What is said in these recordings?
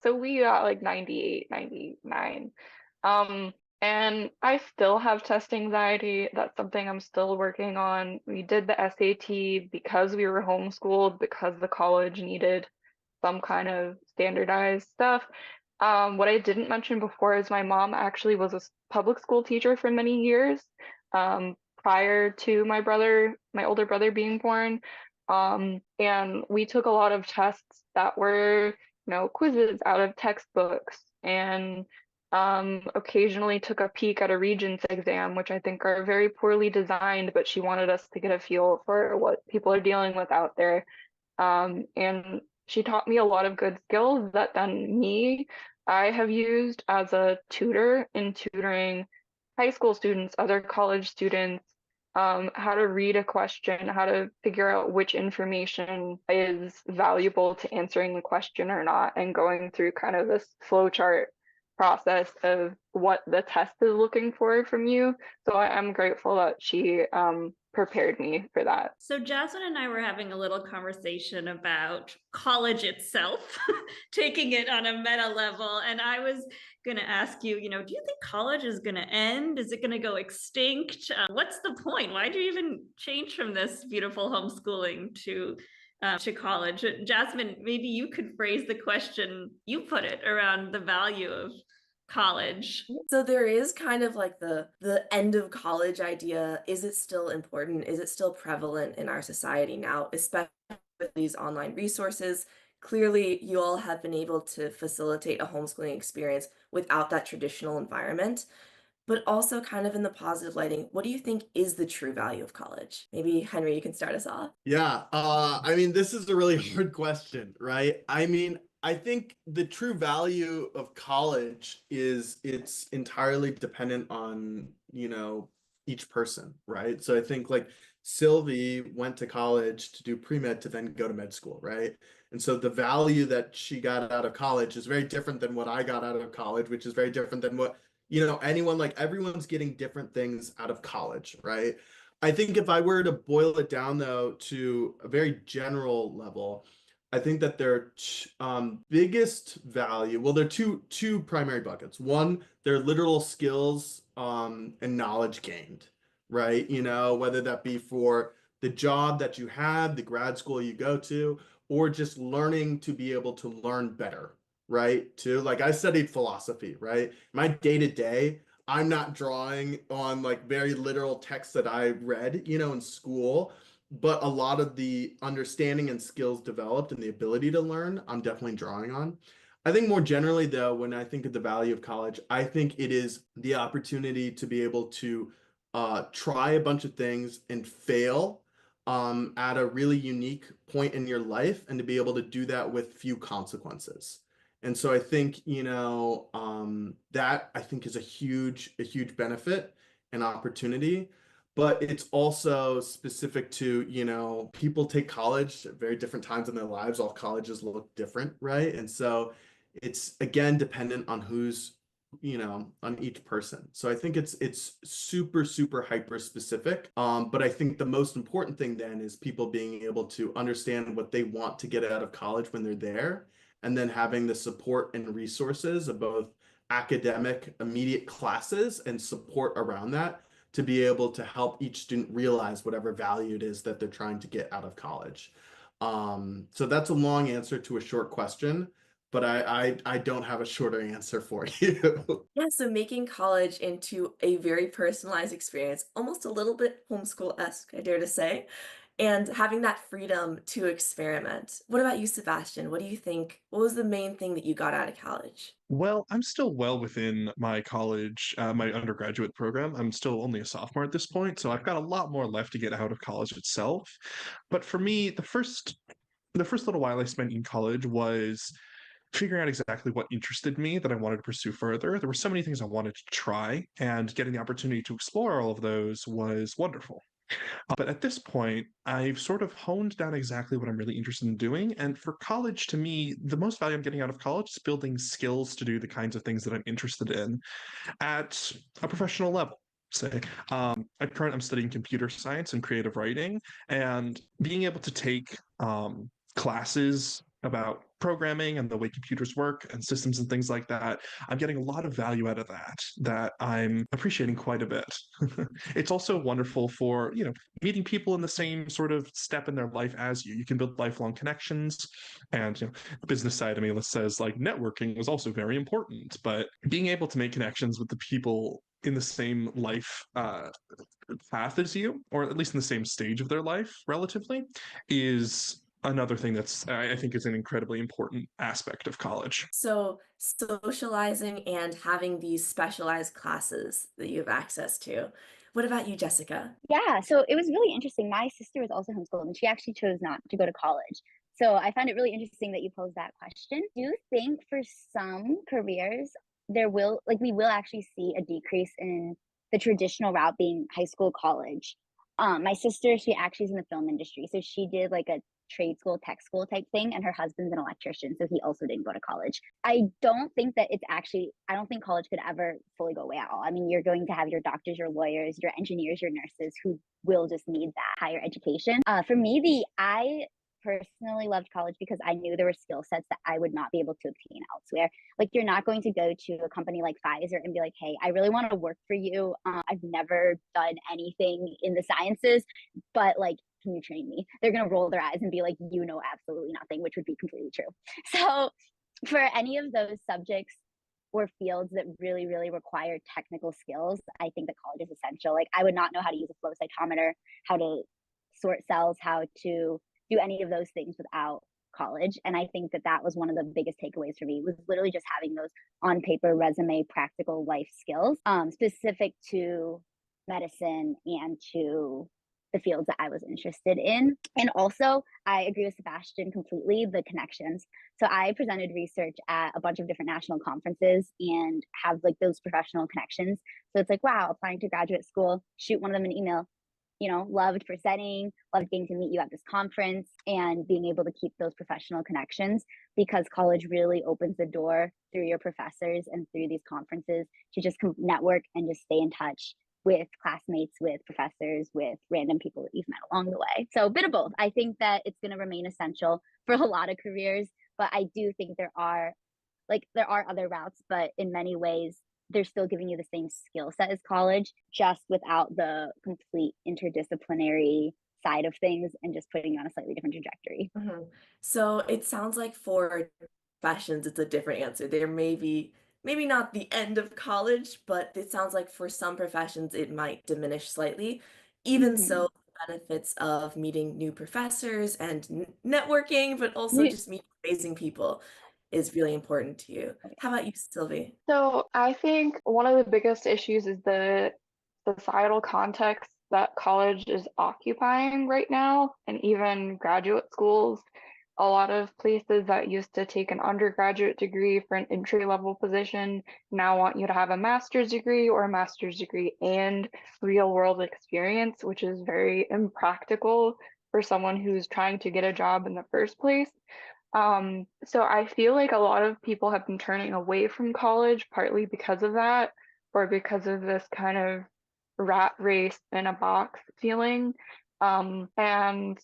So we got like 98, 99. Um, and I still have test anxiety. That's something I'm still working on. We did the SAT because we were homeschooled, because the college needed some kind of standardized stuff. What I didn't mention before is my mom actually was a public school teacher for many years, prior to my older brother being born. And we took a lot of tests that were, quizzes out of textbooks and occasionally took a peek at a Regents exam, which I think are very poorly designed, but she wanted us to get a feel for what people are dealing with out there. And she taught me a lot of good skills that I have used as a tutor in tutoring high school students, other college students, how to read a question, how to figure out which information is valuable to answering the question or not, and going through kind of this flowchart process of what the test is looking for from you. So I'm grateful that she prepared me for that. So Jasmine and I were having a little conversation about college itself, taking it on a meta level. And I was going to ask you, do you think college is going to end? Is it going to go extinct? What's the point? Why do you even change from this beautiful homeschooling to college? Jasmine, maybe you could phrase the question you put it around the value of college. So there is kind of like the end of college idea. Is it still important? Is it still prevalent in our society now, especially with these online resources? Clearly, you all have been able to facilitate a homeschooling experience without that traditional environment, but also kind of in the positive lighting. What do you think is the true value of college? Maybe Henry, you can start us off. Yeah, I mean, this is a really hard question, right? I mean, I think the true value of college is it's entirely dependent on, each person, right? So I think like Sylvie went to college to do pre-med to then go to med school, right? And so the value that she got out of college is very different than what I got out of college, which is very different than what, anyone, like everyone's getting different things out of college, right? I think if I were to boil it down though to a very general level, I think that their biggest value, well, there are two primary buckets. One, they're literal skills and knowledge gained, right? Whether that be for the job that you have, the grad school you go to, or just learning to be able to learn better, right? Too, like I studied philosophy, right? My day to day, I'm not drawing on like very literal texts that I read, in school, but a lot of the understanding and skills developed and the ability to learn, I'm definitely drawing on. I think more generally, though, when I think of the value of college, I think it is the opportunity to be able to try a bunch of things and fail at a really unique point in your life, and to be able to do that with few consequences. And so I think, that I think is a huge benefit and opportunity. But it's also specific to, people take college at very different times in their lives. All colleges look different, right? And so it's again dependent on who's, on each person. So I think it's super hyper specific. But I think the most important thing then is people being able to understand what they want to get out of college when they're there, and then having the support and resources of both academic immediate classes and support around that to be able to help each student realize whatever value it is that they're trying to get out of college. So that's a long answer to a short question, but I don't have a shorter answer for you. Yeah, so making college into a very personalized experience, almost a little bit homeschool-esque, I dare to say, and having that freedom to experiment. What about you, Sebastian? What do you think? What was the main thing that you got out of college? Well, I'm still well within my college, my undergraduate program. I'm still only a sophomore at this point, so I've got a lot more left to get out of college itself. But for me, the first little while I spent in college was figuring out exactly what interested me that I wanted to pursue further. There were so many things I wanted to try, and getting the opportunity to explore all of those was wonderful. But at this point, I've sort of honed down exactly what I'm really interested in doing. And for college, to me, the most value I'm getting out of college is building skills to do the kinds of things that I'm interested in at a professional level. Say, I'm studying computer science and creative writing, and being able to take classes about programming and the way computers work and systems and things like that. I'm getting a lot of value out of that I'm appreciating quite a bit. It's also wonderful for, meeting people in the same sort of step in their life as you. You can build lifelong connections. And the business side of me says like networking is also very important, but being able to make connections with the people in the same life path as you, or at least in the same stage of their life relatively, is another thing that's I think is an incredibly important aspect of college. So socializing and having these specialized classes that you have access to. What about you, Jessica? Yeah, so it was really interesting. My sister was also homeschooled and she actually chose not to go to college. So I found it really interesting that you posed that question. Do you think for some careers we will actually see a decrease in the traditional route being high school, college? My sister, she actually is in the film industry, so she did like a trade school, tech school type thing, and her husband's an electrician, so he also didn't go to college. I don't think that I don't think college could ever fully go away at all. I mean, you're going to have your doctors, your lawyers, your engineers, your nurses who will just need that higher education. For me, I personally loved college because I knew there were skill sets that I would not be able to obtain elsewhere. Like, you're not going to go to a company like Pfizer and be like, hey, I really want to work for you. I've never done anything in the sciences, but like, can you train me? They're going to roll their eyes and be like, you know absolutely nothing, which would be completely true. So for any of those subjects or fields that really, really require technical skills, I think that college is essential. Like, I would not know how to use a flow cytometer, how to sort cells, how to do any of those things without college. And I think that that was one of the biggest takeaways for me, was literally just having those on paper, resume, practical life skills, specific to medicine and to the fields that I was interested in. And also, I agree with Sebastian completely, the connections. So I presented research at a bunch of different national conferences and have like those professional connections. So it's like, wow, applying to graduate school, shoot one of them an email. Loved presenting, loved getting to meet you at this conference and being able to keep those professional connections, because college really opens the door through your professors and through these conferences to just network and just stay in touch with classmates, with professors, with random people that you've met along the way. So a bit of both. I think that it's going to remain essential for a lot of careers, but I do think there are other routes, but in many ways, they're still giving you the same skill set as college, just without the complete interdisciplinary side of things and just putting you on a slightly different trajectory. Mm-hmm. So it sounds like for professions, it's a different answer. There may be maybe not the end of college, but it sounds like for some professions, it might diminish slightly. Even so, the benefits of meeting new professors and networking, but also just meeting amazing people is really important to you. How about you, Sylvie? So I think one of the biggest issues is the societal context that college is occupying right now, and even graduate schools. A lot of places that used to take an undergraduate degree for an entry-level position now want you to have a master's degree or a master's degree and real-world experience, which is very impractical for someone who's trying to get a job in the first place. So I feel like a lot of people have been turning away from college partly because of that, or because of this kind of rat race in a box feeling. And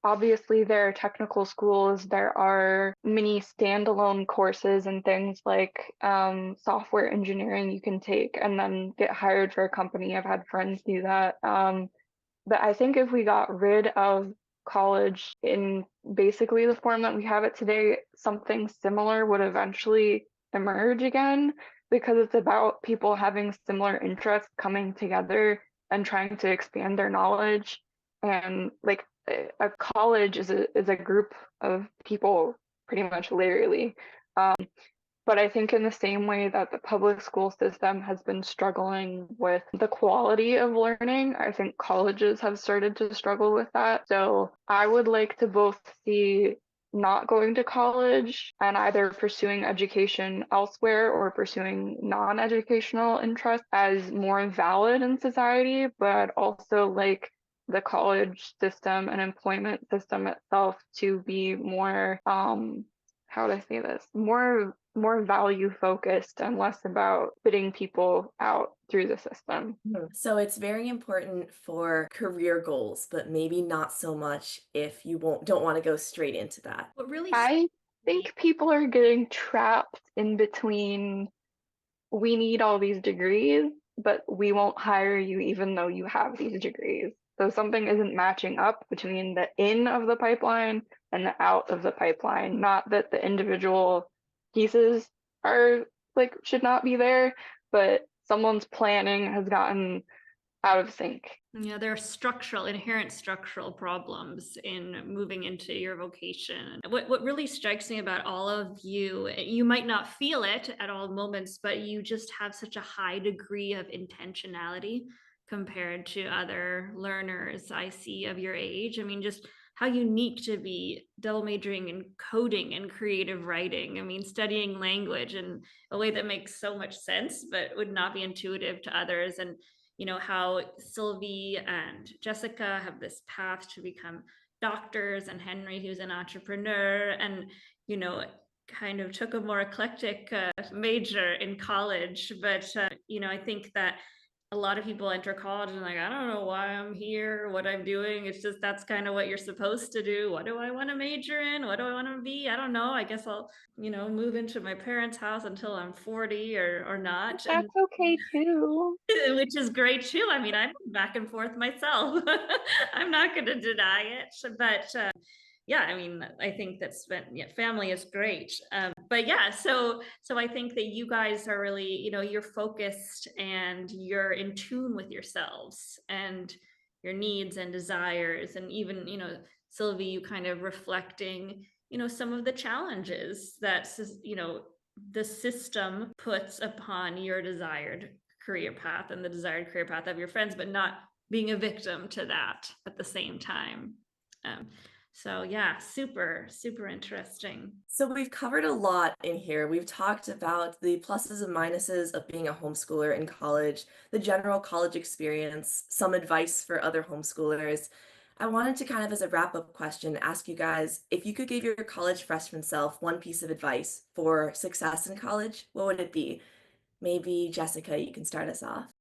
obviously there are technical schools, there are many standalone courses and things like software engineering you can take and then get hired for a company. I've had friends do that. But I think if we got rid of college in basically the form that we have it today, something similar would eventually emerge again, because it's about people having similar interests coming together and trying to expand their knowledge. And like a college is a group of people pretty much literally. But I think in the same way that the public school system has been struggling with the quality of learning, I think colleges have started to struggle with that. So I would like to both see not going to college and either pursuing education elsewhere or pursuing non-educational interests as more valid in society, but also like the college system and employment system itself to be more, how do I say this? More more value focused and less about fitting people out through the system. So it's very important for career goals, but maybe not so much if you don't want to go straight into that. What really I think people are getting trapped in between, we need all these degrees, but we won't hire you even though you have these degrees. So something isn't matching up between the in of the pipeline and the out of the pipeline. Not that the individual pieces are like should not be there, but someone's planning has gotten out of sync. Yeah, there are inherent structural problems in moving into your vocation. What really strikes me about all of you, you might not feel it at all moments, but you just have such a high degree of intentionality compared to other learners I see of your age. I mean, just how unique to be double majoring in coding and creative writing. I mean, studying language in a way that makes so much sense, but would not be intuitive to others. And how Sylvie and Jessica have this path to become doctors, and Henry, who's an entrepreneur, and kind of took a more eclectic major in college. But I think that a lot of people enter college and like, I don't know why I'm here, what I'm doing. It's just that's kind of what you're supposed to do. What do I want to major in? What do I want to be? I don't know. I guess I'll, move into my parents' house until I'm 40 or not. That's okay too. Which is great too. I mean, I'm back and forth myself. I'm not going to deny it, but yeah, I mean, I think that's family is great. But yeah, so I think that you guys are really, you're focused and you're in tune with yourselves and your needs and desires, and even, Sylvie, you kind of reflecting, some of the challenges that the system puts upon your desired career path and the desired career path of your friends, but not being a victim to that at the same time. So yeah, super, super interesting. So we've covered a lot in here. We've talked about the pluses and minuses of being a homeschooler in college, the general college experience, some advice for other homeschoolers. I wanted to kind of, as a wrap-up question, ask you guys, if you could give your college freshman self one piece of advice for success in college, what would it be? Maybe Jessica, you can start us off.